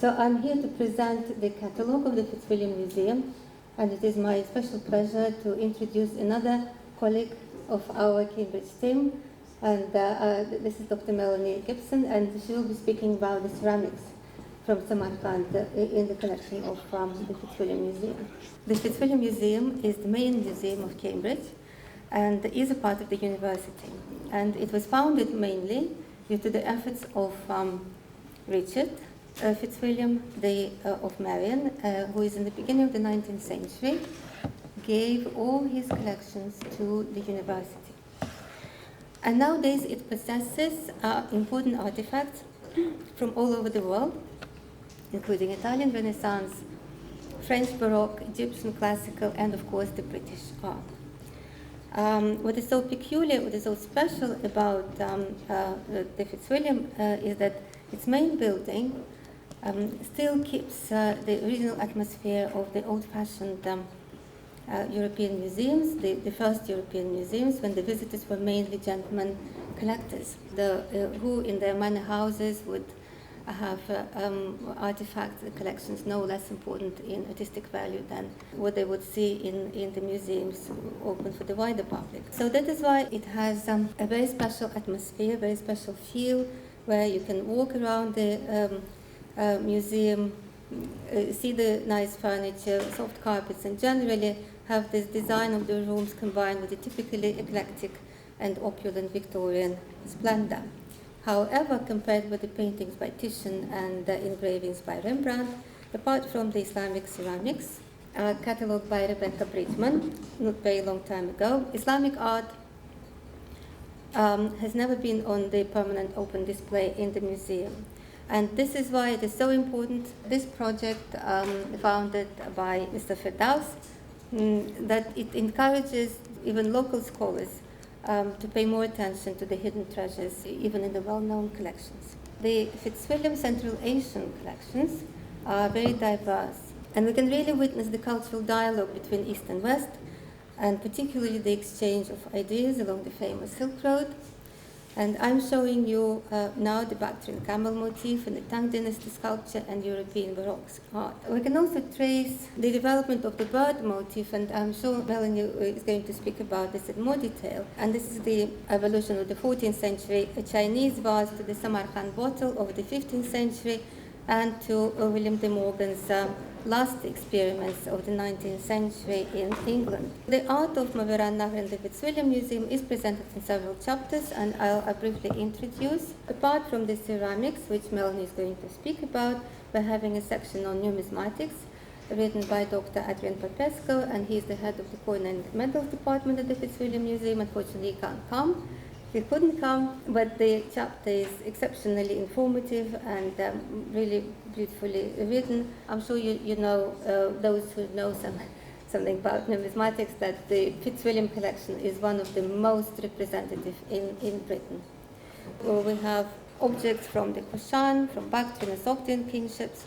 So I'm here to present the catalogue of the Fitzwilliam Museum, and it is my special pleasure to introduce another colleague of our Cambridge team, and this is Dr. Melanie Gibson, and she will be speaking about the ceramics from Samarkand in the collection of the Fitzwilliam Museum. The Fitzwilliam Museum is the main museum of Cambridge and is a part of the university. And it was founded mainly due to the efforts of Richard Fitzwilliam of Marion, who is in the beginning of the 19th century, gave all his collections to the university. And nowadays it possesses important artifacts from all over the world, including Italian Renaissance, French Baroque, Egyptian Classical, and of course the British art. What is so peculiar, what is so special about the Fitzwilliam is that its main building still keeps the original atmosphere of the old-fashioned European museums, the first European museums, when the visitors were mainly gentlemen collectors, who in their manor houses would have artifact collections no less important in artistic value than what they would see in the museums open for the wider public. So that is why it has a very special atmosphere, very special feel, where you can walk around the museum, see the nice furniture, soft carpets, and generally have this design of the rooms combined with a typically eclectic and opulent Victorian splendor. However, compared with the paintings by Titian and the engravings by Rembrandt, apart from the Islamic ceramics, catalogued by Rebecca Bridgman not very long time ago, Islamic art has never been on the permanent open display in the museum. And this is why it is so important, this project founded by Mr. Firdaus, that it encourages even local scholars to pay more attention to the hidden treasures, even in the well-known collections. The Fitzwilliam Central Asian collections are very diverse, and we can really witness the cultural dialogue between East and West, and particularly the exchange of ideas along the famous Silk Road. And I'm showing you now the Bactrian camel motif in the Tang Dynasty sculpture and European Baroque art. We can also trace the development of the bird motif, and I'm sure Melanie is going to speak about this in more detail. And this is the evolution of the 14th century Chinese vase to the Samarkand bottle of the 15th century, and to William de Morgan's last experiments of the 19th century in England. The art of Maveran Nahr in the Fitzwilliam Museum is presented in several chapters, and I'll briefly introduce. Apart from the ceramics, which Melanie is going to speak about, we're having a section on numismatics written by Dr. Adrian Popescu, and he's the head of the coin and medals department at the Fitzwilliam Museum. Unfortunately, he can't come. He couldn't come, but the chapter is exceptionally informative and really beautifully written. I'm sure you know, those who know something about numismatics, that the Fitzwilliam collection is one of the most representative in Britain. We have objects from the Kushan, from Bactrian and Sogdian kingships,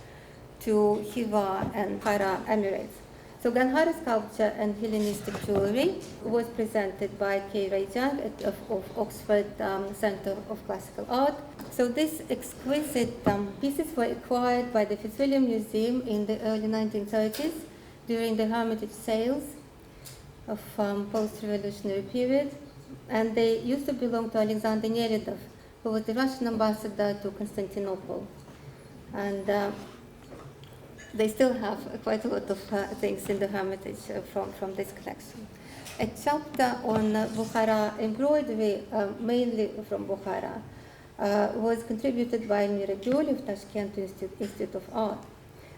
to Hiva and Kara Emirates. So Ganhara sculpture and Hellenistic jewelry was presented by K. Rajang of Oxford Center of Classical Art. So these exquisite pieces were acquired by the Fitzwilliam Museum in the early 1930s during the Hermitage sales of post-revolutionary period, and they used to belong to Alexander Neredov, who was the Russian ambassador to Constantinople. And they still have quite a lot of things in the Hermitage from this collection. A chapter on Bukhara embroidery, mainly from Bukhara, was contributed by Miragyul of Tashkent Institute of Art.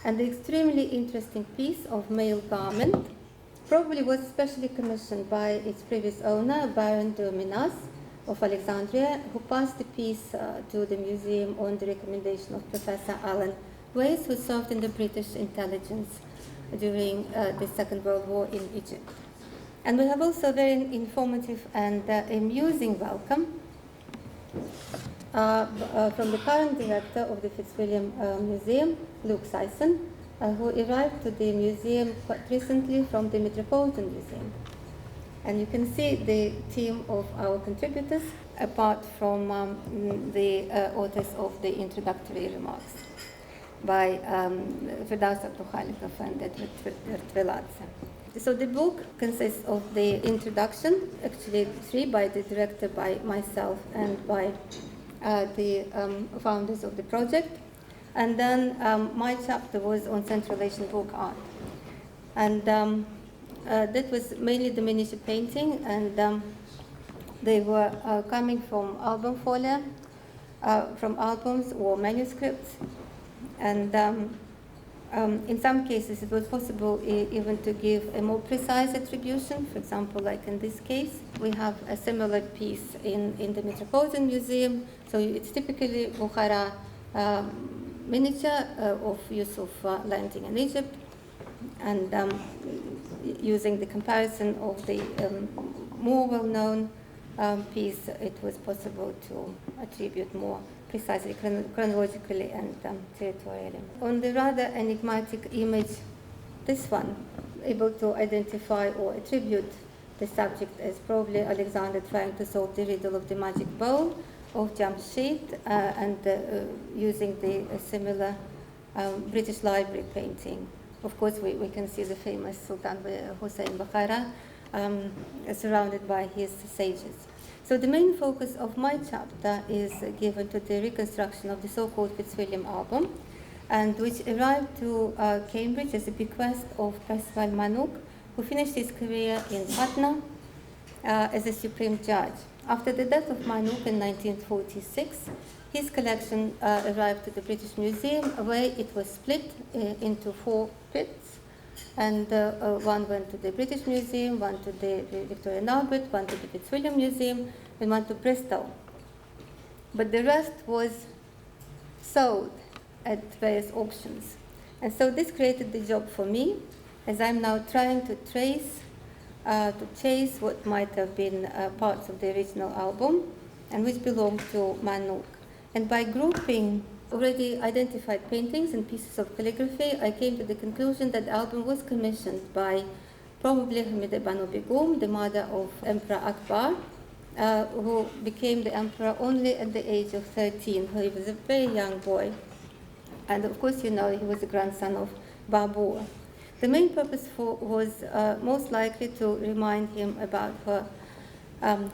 And the extremely interesting piece of male garment probably was specially commissioned by its previous owner, Baron de Minas of Alexandria, who passed the piece to the museum on the recommendation of Professor Alan Weiss, who served in the British intelligence during the Second World War in Egypt. And we have also a very informative and amusing welcome from the current director of the Fitzwilliam Museum, Luke Sison, who arrived to the museum quite recently from the Metropolitan Museum. And you can see the team of our contributors, apart from the authors of the introductory remarks. by Feruza and Edward Tveladze. So the book consists of the introduction, actually 3 by the director, by myself, and by the founders of the project. And then my chapter was on Central Asian folk art. And that was mainly the miniature painting, and they were coming from album folia, from albums or manuscripts. And in some cases, it was possible even to give a more precise attribution. For example, like in this case, we have a similar piece in the Metropolitan Museum. So it's typically Bukhara miniature of use of landing in Egypt, and using the comparison of the more well-known piece, it was possible to attribute more precisely, chronologically and territorially. On the rather enigmatic image, this one, able to identify or attribute the subject as probably Alexander trying to solve the riddle of the magic bowl of Jamshid, and using the similar British Library painting. Of course, we can see the famous Sultan Hussein Bukhara surrounded by his sages. So the main focus of my chapter is given to the reconstruction of the so-called Fitzwilliam album, and which arrived to Cambridge as a bequest of Percival Manouk, who finished his career in Patna as a supreme judge. After the death of Manouk in 1946, his collection arrived to the British Museum, where it was split into 4 pits, and one went to the British Museum, one to the Victoria and Albert, one to the Fitzwilliam Museum, and one to Bristol. But the rest was sold at various auctions. And so this created the job for me, as I'm now trying to chase what might have been parts of the original album, and which belonged to Manouk. And by grouping already identified paintings and pieces of calligraphy, I came to the conclusion that the album was commissioned by probably Hamida Banu Begum, the mother of Emperor Akbar, who became the emperor only at the age of 13. He was a very young boy. And of course, you know, he was the grandson of Babur. The main purpose was most likely to remind him about her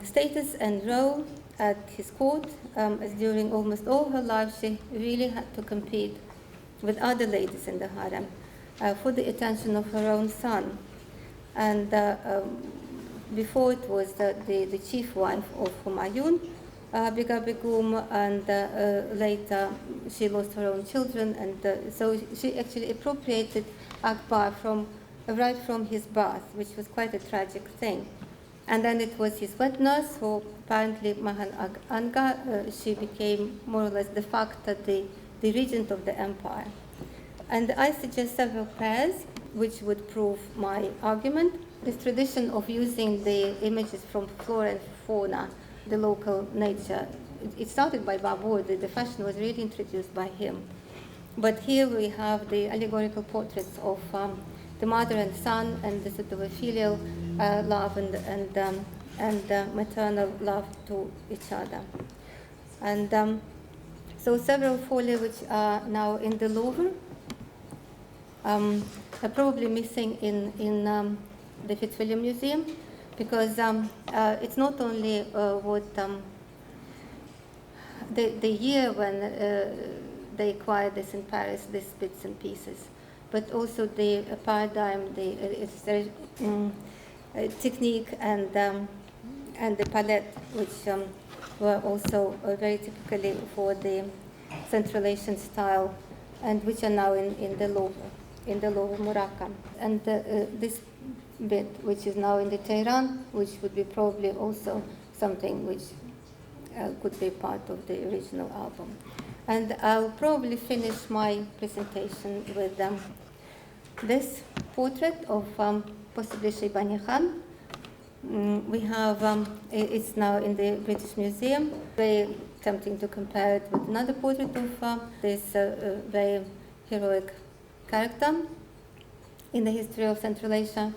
status and role at his court, as during almost all her life she really had to compete with other ladies in the harem for the attention of her own son. And before it was the chief wife of Humayun, Biga Begum, and later she lost her own children, and so she actually appropriated Akbar right from his birth, which was quite a tragic thing. And then it was his wet nurse, who apparently Mahan Anga, she became more or less de facto the regent of the empire. And I suggest several pairs which would prove my argument. This tradition of using the images from flora and fauna, the local nature, it started by Babur. The fashion was really introduced by him. But here we have the allegorical portraits of the mother and son, and the sort of a filial love and maternal love to each other. And so several folia which are now in the Louvre are probably missing in the Fitzwilliam Museum, because it's not only what the year when they acquired this in Paris, these bits and pieces, but also the paradigm, the technique, and the palette, which were also very typically for the Central Asian style, and which are now in the Louvre Morocco. And this bit, which is now in the Tehran, which would be probably also something which could be part of the original album. And I'll probably finish my presentation with this portrait of possibly Shaybani Khan. We have, it's now in the British Museum. Very tempting to compare it with another portrait of this very heroic character in the history of Central Asia.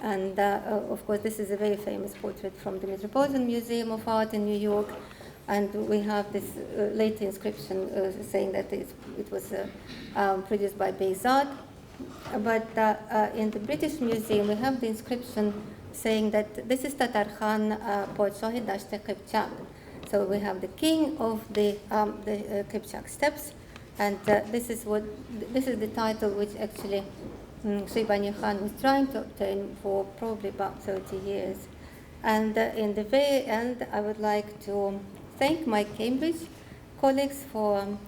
And of course, this is a very famous portrait from the Metropolitan Museum of Art in New York, And we have this later inscription saying that it was produced by Behzad. But in the British Museum, we have the inscription saying that this is Tatar Khan Podshahi Dasht-e Qipchak. So we have the king of the Qipchak steppes, and this is the title which actually Shaybani Khan was trying to obtain for probably about 30 years. And in the very end, I would like to thank my Cambridge colleagues for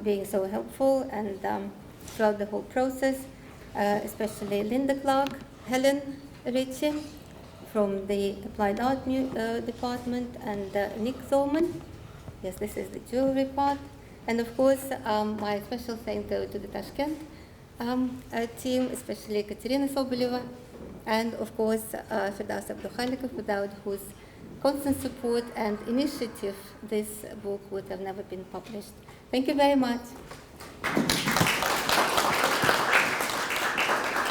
being so helpful and throughout the whole process, especially Linda Clark, Helen Ritchie from the Applied Art Department, and Nick Zolman. Yes, this is the jewelry part. And of course, my special thanks go to the Tashkent team, especially Katerina Soboleva, and of course, Firdaus Abdulkhalikov, without whose constant support and initiative, this book would have never been published. Thank you very much.